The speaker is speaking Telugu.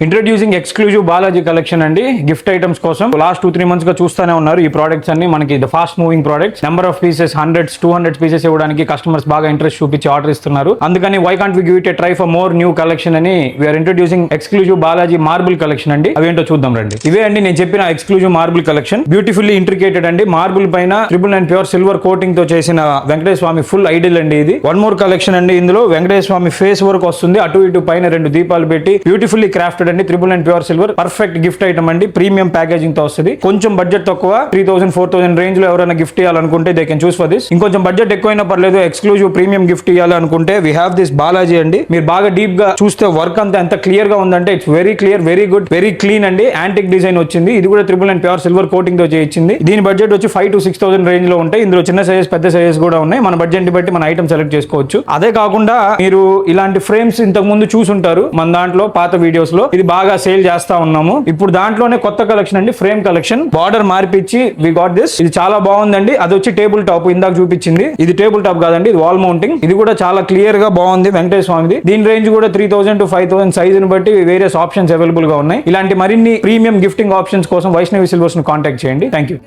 ఇంట్రడ్యూసింగ్ ఎక్స్క్లూజివ్ బాలాజీ కలెక్షన్ అండి గిఫ్ట్ ఐటమ్స్ కోసం లాస్ట్ 2-3 మంత్స్ గా చూస్తూనే ఉన్నారు. ఈ ప్రొడక్ట్స్ అన్ని మనకి fast moving products, number of pieces 100-200 pieces ఇవ్వడానికి కస్టమర్స్ బాగా ఇంట్రెస్ట్ చూపించి ఆర్డర్ ఇస్తున్నారు. అందుకని why can't we give it a try for more new collection అని we are introducing exclusive Balaji marble collection అండి. అవేంటో చూద్దాం రండి. ఇవే అండి నేను చెప్పిన exclusive marble collection. Beautifully intricated అండి. మార్బుల్ పైన 999 ప్యూర్ సిల్వర్ కోటింగ్ తో చేసిన వెంకటేశ్వర స్వామి ఫుల్ ఐడిల్ అండి. ఇది వన్ మోర్ కలెక్షన్ అండి. ఇందులో వెంకటేశ్వర స్వామి ఫేస్ వర్క్ వస్తుంది. అటు ఇటు పైన 2 దీపాలు పెట్టి బ్యూటిఫుల్లీ క్రాఫ్టెడ్ అండి. 999 pure silver perfect gift item అండి. ప్రీమియం ప్యాకేజింగ్ తో వస్తుంది. కొంచెం బడ్జెట్ తక్కువ 3000-4000 రేంజ్ లో ఎవరైనా గిఫ్ట్ ఇవ్వాలనుకుంటే they can choose for this. ఇంకొంచెం బడ్జెట్ ఎక్కువైనా పర్లేదు, ఎక్స్క్లూజివ్ ప్రీమియం గిఫ్ట్ ఇవ్వాలి అనుకుంటే వి హావ్ దిస్ బాలాజీ అండి. మీరు బాగా డీప్ గా చూస్తే వర్క్ అంతా ఎంత క్లియర్ గా ఉందంటే it's very clear, very good, very clean అండి. యాంటిక్ డిజైన్ వచ్చింది. ఇది కూడా 999 ప్యూర్ సిల్వర్ కోటింగ్ తో చేయించింది. దీని బడ్జెట్ వచ్చి 5,000-6,000 రేంజ్ లో ఉంటాయి. ఇందులో చిన్న సైజెస్, పెద్ద సైజెస్ కూడా ఉన్నాయి. మన బడ్జెట్ ని బట్టి మన ఐటమ్ సెలెక్ట్ చేసుకోవచ్చు. అదే కాకుండా మీరు ఇలాంటి ఫ్రేమ్స్ ఇంతకు ముందు చూసుంటారు మన దాంట్లో పాత వీడియోస్ లో. ఇది బాగా సేల్ చేస్తా ఉన్నాము. ఇప్పుడు దాంట్లోనే కొత్త కలెక్షన్ అండి, ఫ్రేమ్ కలెక్షన్. బార్డర్ మార్పిచ్చి వి గాట్ దిస్. ఇది చాలా బాగుందండి. అది వచ్చి టేబుల్ టాప్, ఇందాక చూపించింది. ఇది టేబుల్ టాప్ కాదండి, ఇది వాల్ మౌంటింగ్. ఇది కూడా చాలా క్లియర్ గా బాగుంది వెంకటేశ్వర స్వామిది. దీని రేంజ్ కూడా 3,000-5,000 సైజ్ ని బట్టి వేరియస్ ఆప్షన్స్ అవైలబుల్ గా ఉన్నాయి. ఇలాంటి మరిన్ని ప్రీమియం గిఫ్టింగ్ ఆప్షన్స్ కోసం వైష్ణవి సిల్వర్స్ ను కాంటాక్ట్ చేయండి. Thank you.